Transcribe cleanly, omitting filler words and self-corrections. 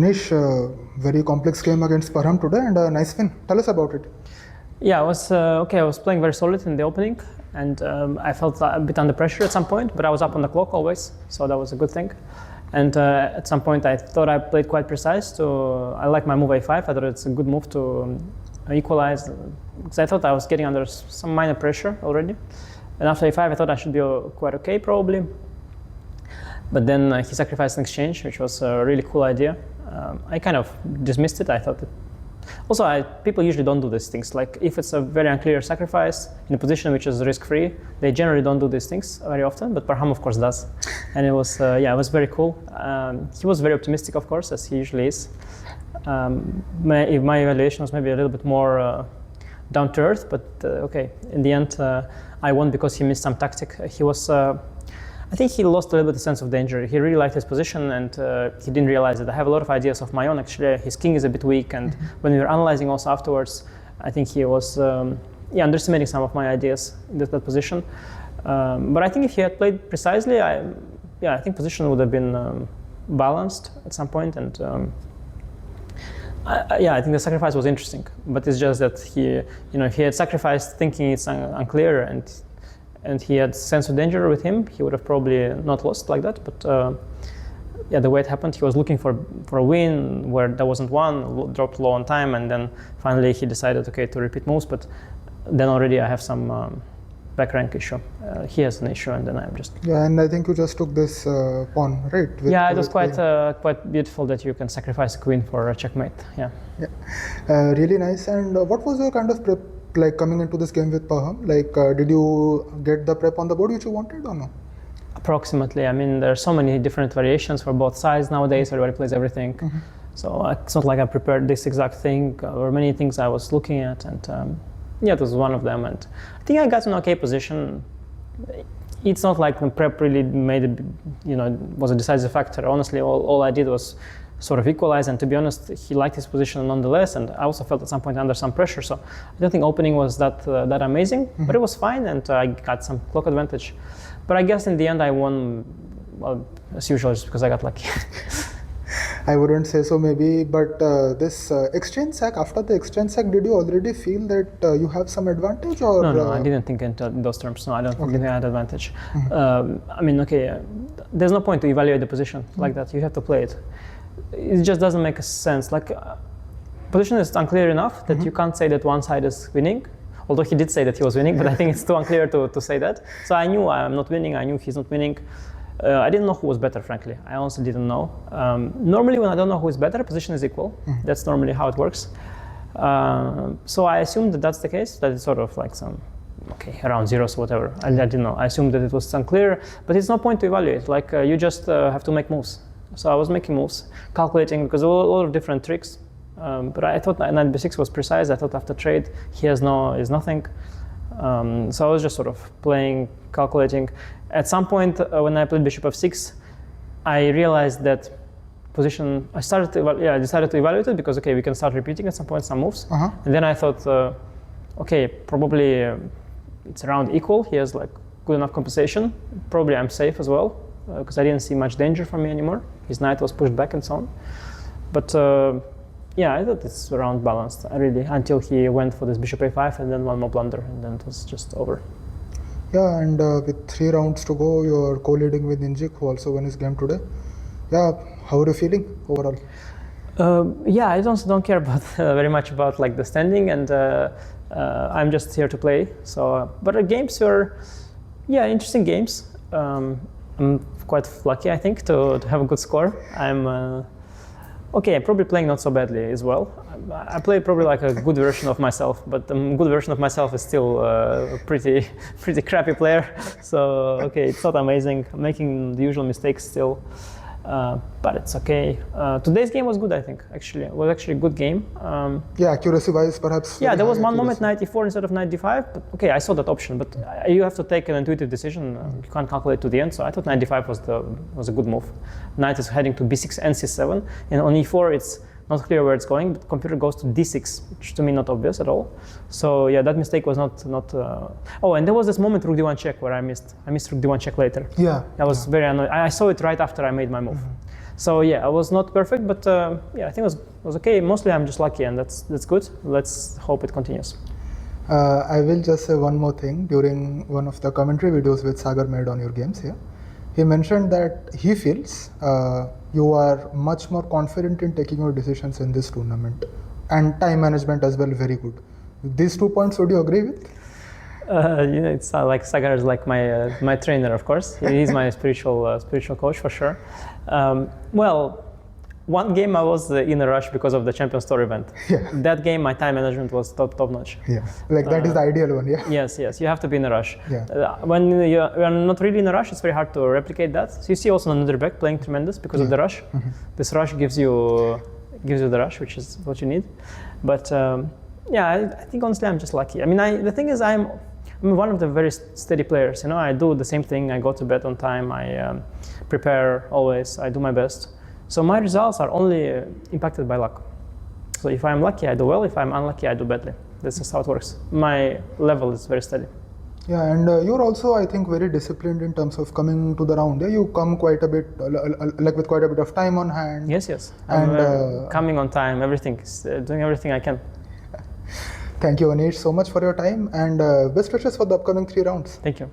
Anish, very complex game against Parham today and a nice win. Tell us about it. Yeah, I was I was playing very solid in the opening, and I felt a bit under pressure at some point, but I was up on the clock always, so that was a good thing. And at some point, I thought I played quite precise. I like my move a5. I thought it's a good move to equalize, because I thought I was getting under some minor pressure already. And after a5, I thought I should be quite okay probably. But then he sacrificed an exchange, which was a really cool idea. I kind of dismissed it. I thought that. Also, people usually don't do these things. Like if it's a very unclear sacrifice in a position which is risk-free, they generally don't do these things very often. But Parham, of course, does, and it was it was very cool. He was very optimistic, of course, as he usually is. My evaluation was maybe a little bit more down to earth, but okay. In the end, I won because he missed some tactic. He was. I think he lost a little bit the sense of danger. He really liked his position, and he didn't realize that I have a lot of ideas of my own. Actually, his king is a bit weak, and when we were analyzing also afterwards, I think he was underestimating some of my ideas in that position. But I think if he had played precisely, I think position would have been balanced at some point, and I think the sacrifice was interesting. But it's just that if he had sacrificed thinking it's unclear and he had sense of danger with him, he would have probably not lost like that. But the way it happened, he was looking for a win where there wasn't one, dropped low on time, and then finally he decided, okay, to repeat moves. But then already I have some back rank issue. He has an issue, and then I'm just. Yeah, and I think you just took this pawn, right? It was quite beautiful that you can sacrifice a queen for a checkmate. Yeah. Really nice. And what was your kind of prep like coming into this game with Parham? Like, did you get the prep on the board which you wanted or no? Approximately. I mean, there are so many different variations for both sides nowadays. Everybody plays everything. So it's not like I prepared this exact thing. There were many things I was looking at, and it was one of them. And I think I got an okay position. It's not like the prep really was a decisive factor. Honestly, all I did was sort of equalize, and to be honest, he liked his position nonetheless, and I also felt at some point under some pressure, so I don't think opening was that amazing, but it was fine, and I got some clock advantage. But I guess in the end I won, well, as usual, just because I got lucky. I wouldn't say so maybe, but this exchange sack, after the exchange sack, did you already feel that you have some advantage? Or No, I didn't think in those terms. No, I don't think I had advantage. I mean, there's no point to evaluate the position like that. You have to play it. It just doesn't make sense. Like, position is unclear enough that you can't say that one side is winning. Although he did say that he was winning, but I think it's too unclear to say that. So I knew I'm not winning. I knew he's not winning. I didn't know who was better, frankly. I honestly didn't know. Normally, when I don't know who is better, position is equal. That's normally how it works. So I assumed that that's the case. That it's sort of like around zeros or whatever. I didn't know. I assumed that it was unclear, but it's no point to evaluate. Like you just have to make moves. So I was making moves, calculating, because there were a lot of different tricks. But I thought knight b6 was precise. I thought after trade, he is nothing. So I was just sort of playing, calculating. At some point, when I played bishop f6, I realized that position. I decided to evaluate it because we can start repeating at some point some moves. And then I thought, probably it's around equal. He has like good enough compensation. Probably I'm safe as well, because I didn't see much danger for me anymore. His knight was pushed back and so on. But I thought it's around balanced, until he went for this bishop a5 and then one more blunder, and then it was just over. Yeah, and with 3 rounds to go, you're co-leading with Injik, who also won his game today. Yeah, how are you feeling overall? I don't care about very much about like the standing, and I'm just here to play. So, but the games were, interesting games. I'm quite lucky, I think, to have a good score. I'm probably playing not so badly as well. I play probably like a good version of myself, but the good version of myself is still a pretty crappy player. So it's not amazing. I'm making the usual mistakes still, but it's okay. Today's game was good, I think. Actually, it was actually a good game. Accuracy-wise, perhaps. There was one moment knight e4 instead of knight d5. But I saw that option, but you have to take an intuitive decision. You can't calculate to the end. So I thought knight d5 was a good move. Knight is heading to b6 and c7, and on e4 it's not clear where it's going. But computer goes to d6, which to me not obvious at all. So that mistake was not. And there was this moment rook d1 check where I missed rook d1 check later. That was very annoying. I saw it right after I made my move. So yeah, I was not perfect, but yeah, I think it was okay. Mostly I'm just lucky, and that's good. Let's hope it continues. I will just say one more thing. During one of the commentary videos which Sagar made on your games here, he mentioned that he feels you are much more confident in taking your decisions in this tournament, and time management as well, very good. These 2 points, would you agree with? It's like Sagar is like my trainer, of course. He's my spiritual coach for sure. Well, one game I was in a rush because of the Champions Tour event. Yeah. That game, my time management was top notch. Yeah, like that is the ideal one. Yeah. Yes, you have to be in a rush. Yeah. When you are not really in a rush, it's very hard to replicate that. So you see also another back playing tremendous because of the rush. This rush gives you the rush, which is what you need. But yeah, I think honestly I'm just lucky. I mean, the thing is I'm one of the very steady players. You know, I do the same thing. I go to bed on time. I prepare always. I do my best. So my results are only impacted by luck. So if I'm lucky, I do well. If I'm unlucky, I do badly. This is how it works. My level is very steady. Yeah, and you're also, I think, very disciplined in terms of coming to the round. Yeah, you come quite a bit, like with quite a bit of time on hand. Yes. And I'm coming on time. Everything, doing everything I can. Thank you, Anish, so much for your time, and best wishes for the upcoming 3 rounds. Thank you.